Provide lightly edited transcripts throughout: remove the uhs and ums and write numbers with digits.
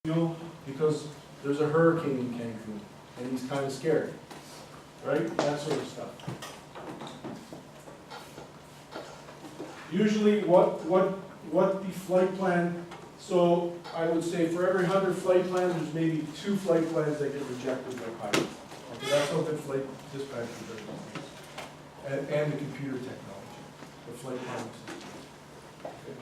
fuel because there's a hurricane in Cancun and he's kind of scared, right? That sort of stuff. Usually what the flight plan, so I would say for every 100 flight plans, there's maybe 2 flight plans that get rejected by pilots. Okay, that's how good flight dispatchers are. And the computer technology, the flight planning system. Okay.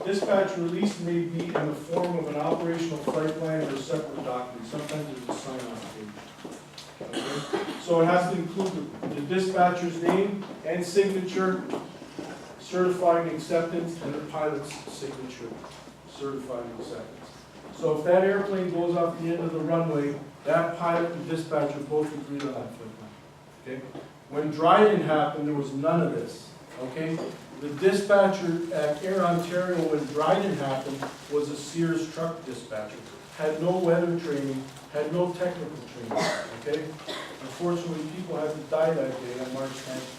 Dispatch release may be in the form of an operational flight plan or a separate document. Sometimes there's a sign-off page. Okay. So it has to include the dispatcher's name and signature, certifying acceptance, and the pilot's signature, certifying acceptance. So if that airplane goes off the end of the runway, that pilot and dispatcher both agreed on that flight plan. Okay. When Dryden happened, there was none of this. Okay. The dispatcher at Air Ontario when Dryden happened was a Sears truck dispatcher. Had no weather training, had no technical training, okay? Unfortunately, people had to die that day on March 10th,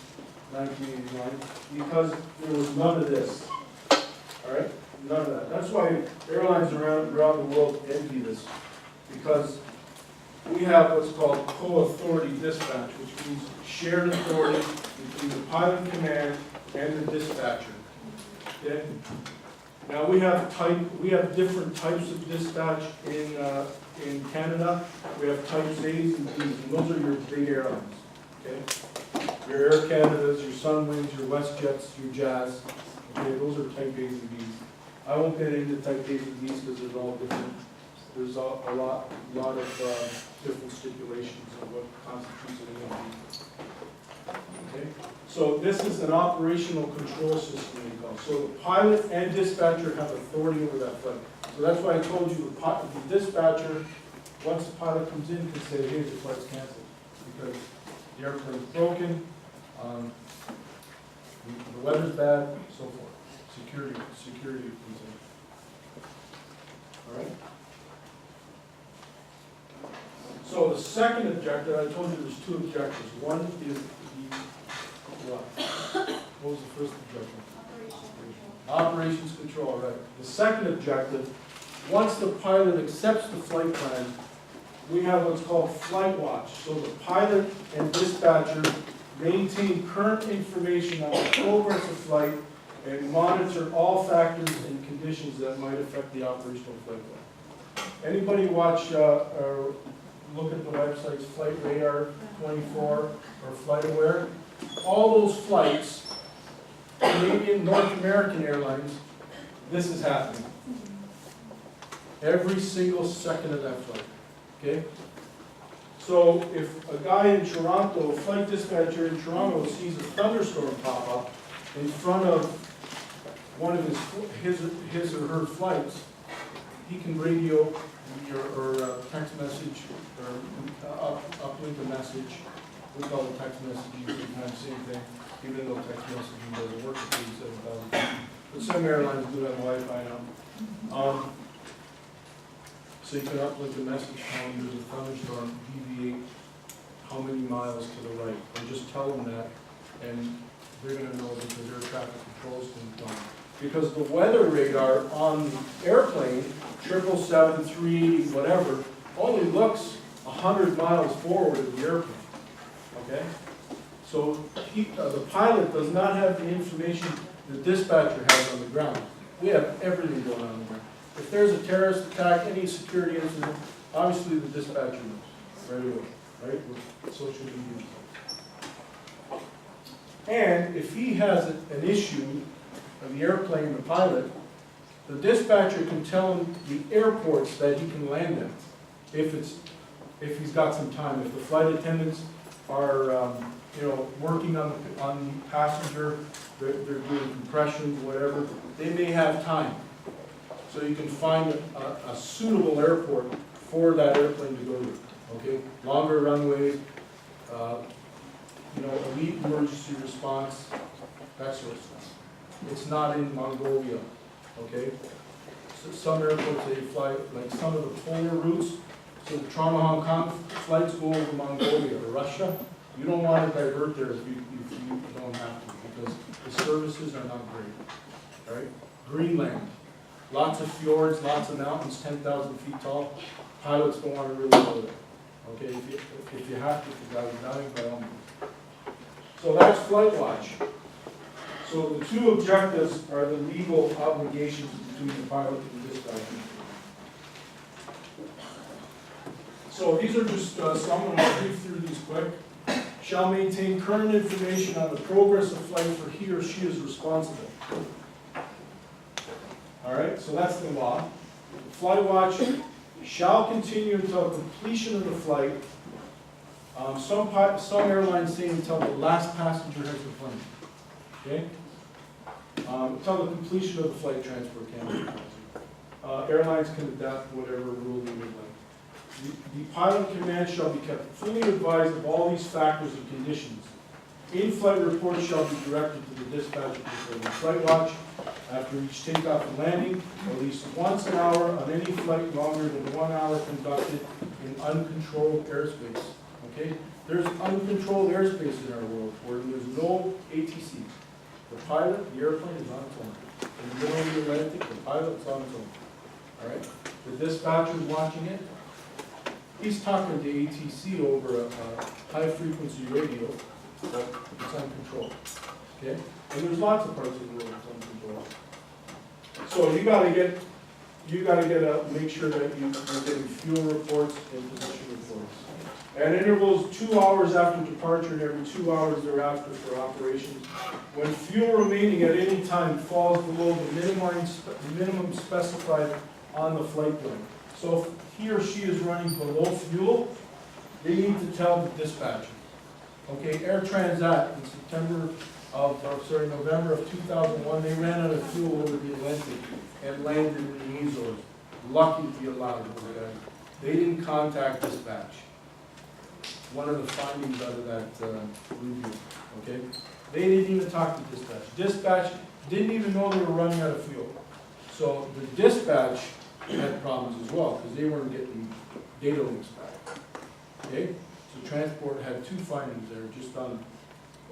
1989, because there was none of this, all right? None of that. That's why airlines around the world envy this, because we have what's called co-authority dispatch, which means shared authority between the pilot in command and the dispatcher. Okay? Now we have different types of dispatch in Canada. We have types A's and B's, and those are your big airlines. Okay? Your Air Canadas, your Sunwings, your WestJets, your Jazz. Okay, those are type A's and B's. I won't get into type A's and B's because there's all different. There's a lot of different stipulations of what constitutes an A and B. Okay? So this is an operational control system we call. So the pilot and dispatcher have authority over that flight. So that's why I told you the dispatcher, once the pilot comes in, can say, hey, the flight's canceled because the airplane's broken, the weather's bad, so forth. Security comes in. All right? So the second objective, I told you there's 2 objectives. One is what was the first objective? Operations control, right. The second objective, once the pilot accepts the flight plan, we have what's called flight watch. So the pilot and dispatcher maintain current information on the progress of flight and monitor all factors and conditions that might affect the operational flight plan. Anybody watch or look at the websites Flight Radar 24 or Flight Aware? All those flights, Canadian, North American Airlines, this is happening. Every single second of that flight, okay? So if a guy in Toronto, a flight dispatcher in Toronto sees a thunderstorm pop up in front of one of his or her flights, he can radio or text message or uplink a message. We call it text messaging, sometimes same thing, even though text messaging doesn't work at 87,000. But some airlines do have Wi-Fi now. So you can uplink a message telling you there's a thunderstorm, deviate how many miles to the right, and just tell them that, and they're going to know because air traffic control is going to come. Because the weather radar on the airplane, 777, 380, whatever, only looks 100 miles forward of the airplane. Okay? So the pilot does not have the information the dispatcher has on the ground. We have everything going on there. If there's a terrorist attack, any security incident, obviously the dispatcher knows right away, right? With social media. And if he has an issue of the airplane, the pilot, the dispatcher can tell him the airports that he can land at if he's got some time. If the flight attendants are working on the passenger, they're doing compressions, whatever, they may have time. So you can find a suitable airport for that airplane to go to. Okay, longer runways, elite emergency response, that sort of stuff. It's not in Mongolia. Okay, so some airports they fly like some of the polar routes. So the Toronto Hong Kong flights go over Mongolia or Russia. You don't want to divert there if you don't have to because the services are not great. All right, Greenland. lots of fjords, lots of mountains, 10,000 feet tall. Pilots don't want to really go there. Okay, if you have to, if you got diving, by all means. So that's flight watch. So the two objectives are the legal obligations between the pilot and the dispatcher. So these are just some, and I'll read through these quick. Shall maintain current information on the progress of flight for he or she is responsible. All right, so that's the law. Flight watch shall continue until completion of the flight. Some airlines say until the last passenger has the plane. Okay? Until the completion of the flight transfer can be. Airlines can adapt whatever rule they would like. The pilot command shall be kept fully advised of all these factors and conditions. In-flight reports shall be directed to the dispatcher performing flight watch after each takeoff and landing, at least once an hour on any flight longer than 1 hour conducted in uncontrolled airspace. Okay? There's uncontrolled airspace in our world where there's no ATC. The pilot, the airplane is on its own. In the middle of the Atlantic, the pilot's on its own. All right? The dispatcher is watching it. He's talking to ATC over a high-frequency radio, but it's uncontrolled. Okay? And there's lots of parts of the world that's uncontrolled. So you gotta make sure that you're getting fuel reports and position reports. At intervals 2 hours after departure and every 2 hours thereafter for operations. When fuel remaining at any time falls below the minimum specified on the flight plan. So if he or she is running below fuel, they need to tell the dispatcher. Okay, Air Transat in November of 2001, they ran out of fuel over the Atlantic and landed in the Azores. Lucky to be allowed. They didn't contact dispatch. One of the findings out of that review. Okay, they didn't even talk to dispatch. Dispatch didn't even know they were running out of fuel. So the dispatch had problems as well because they weren't getting data links back. Okay, so transport had two findings there, just on.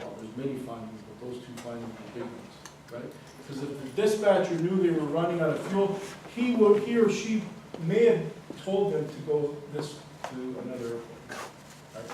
Well, there's many findings, but those two findings were big ones, right? Because if the dispatcher knew they were running out of fuel, he or she may have told them to go to another airport. Right?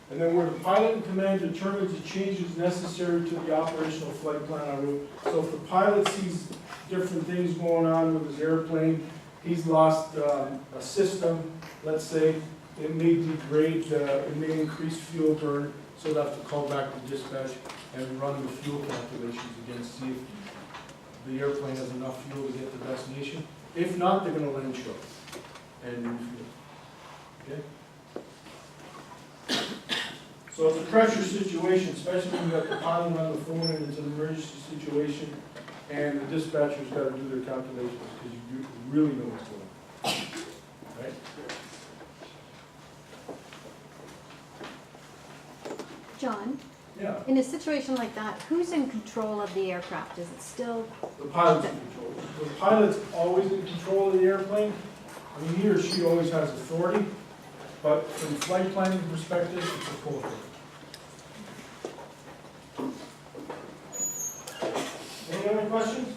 And then where the pilot in command determines the changes necessary to the operational flight plan en route. So if the pilot sees different things going on with his airplane, he's lost a system, let's say, it may degrade, it may increase fuel burn, so they'll have to call back to dispatch and run the fuel calculations again, see if the airplane has enough fuel to get to the destination. If not, they're going to land short and refuel. Okay? So it's a pressure situation, especially when you've got the pilot on the phone and it's an emergency situation, and the dispatcher's got to do their calculations because you really know what's going on. Right? John, Yeah. in a situation like that, who's in control of the aircraft? Is it still? The pilot's in control. The pilot's always in control of the airplane. I mean, he or she always has authority, but from a flight planning perspective, it's a co-authority. Any other questions?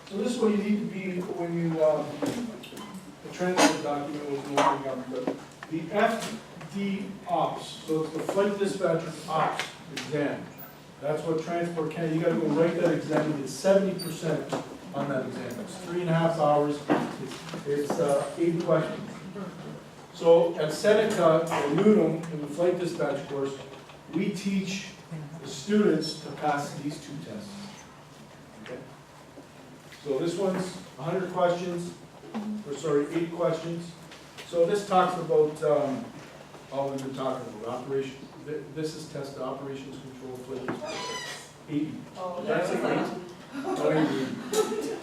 So this is what you need to be when you, the transport document was moving up, but the FD Ops, so it's the Flight Dispatcher Ops exam. That's what transport can, you gotta go write that exam, you get 70% on that exam. It's 3.5 hours, it's 8 questions. So at Seneca or Newnham, in the flight dispatch course, we teach the students to pass these two tests. Okay? So this one's 100 questions, or sorry, 8 questions. So this talks about all we've been talking about, operation. This is test operations control flight dispatch. 80. Oh, That's an 8.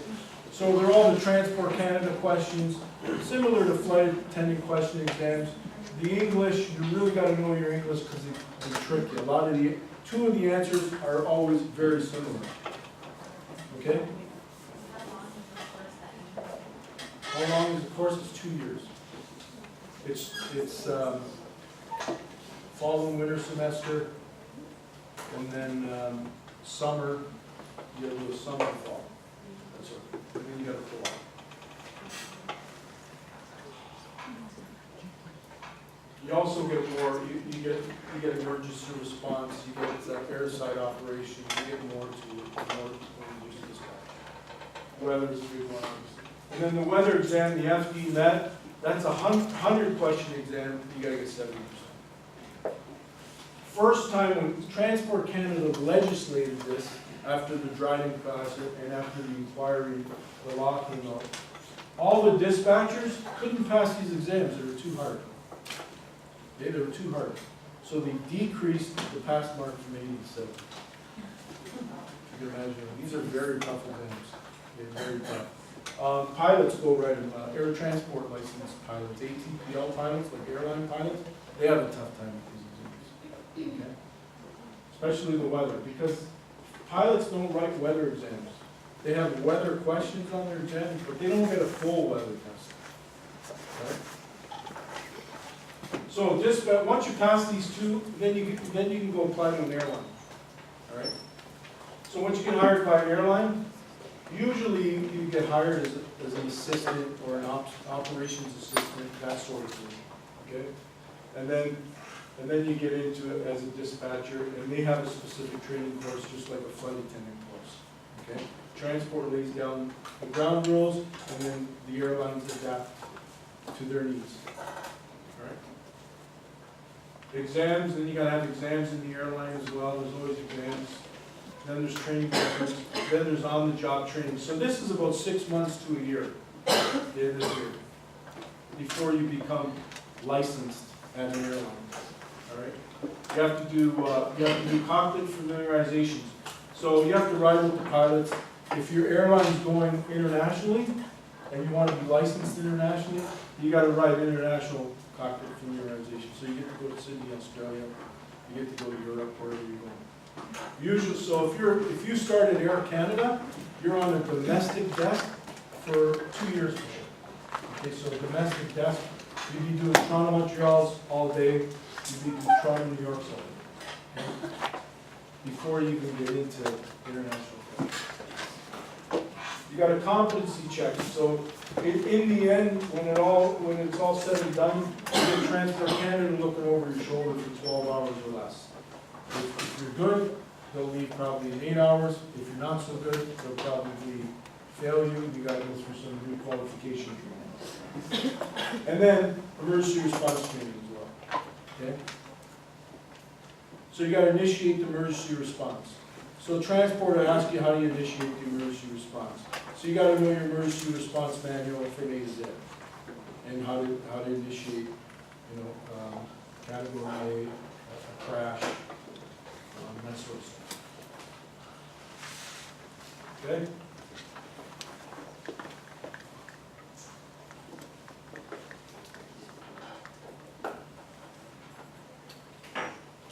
So they're all the Transport Canada questions, similar to flight attendant question exams. The English, you really got to know your English because they trick you. Two of the answers are always very similar. Okay? How long is the course? It's 2 years. It's fall and winter semester, and then summer, you do a summer, fall. That's it. And then you got a fall. You also get more, you get emergency response, you get airside operations, you get more to it, more than just dispatch. Weather's a big one. And then the weather exam, the FD Met, that's a 100-question exam, you gotta get 70%. First time when Transport Canada legislated this, after the Dryden class and after the inquiry, the law came out, all the dispatchers couldn't pass these exams, they were too hard. They were too hard. So they decreased the pass mark from 80 to 70. You can imagine, these are very tough exams. They're very tough. Pilots go right in, air transport licensed pilots, ATPL pilots, like airline pilots, they have a tough time with these exams. Okay? Especially the weather, because pilots don't write weather exams. They have weather questions on their exams, but they don't get a full weather test. Right? So once you pass these two, then you can go apply to an airline. All right. So once you get hired by an airline, usually you get hired as an assistant or an operations assistant, that sort of thing. Okay. And then you get into it as a dispatcher, and they have a specific training course, just like a flight attendant course. Okay. Transport lays down the ground rules, and then the airlines adapt to their needs. Exams, then you gotta have exams in the airline as well, there's always exams. Then there's training programs, then there's on-the-job training. So this is about 6 months to a year, this year, before you become licensed at an airline, all right? You have to do cockpit familiarizations. So you have to ride with the pilots. If your airline's going internationally, and you want to be licensed internationally, you gotta ride international cockpit familiarization. So you get to go to Sydney, Australia, you get to go to Europe, wherever you're going. Usually, so if you start at Air Canada, you're on a domestic desk for 2 years before. Okay, so domestic desk, you'd be doing Toronto, Montreal's all day, you'd be doing Toronto, New York's all day. Okay? Before you even get into international flights. You got a competency check, so in the end, when it's all said and done, you get Transport Canada looking over your shoulder for 12 hours or less. If you're good, they'll leave probably in 8 hours. If you're not so good, they'll probably fail you. You got to go through some requalification training. And then emergency response training as well. Okay? So you got to initiate the emergency response. So transport will ask you how do you initiate the emergency response. So you got to know your emergency response manual from A to Z, and how to initiate, category A, a crash, that sort of stuff. Okay.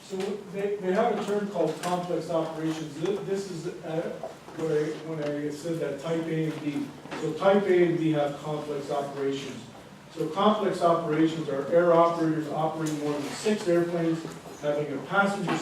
So they have a term called complex operations. This is when I said that type A and B. So type A and B have complex operations. So complex operations are air operators operating more than 6 airplanes, having a passenger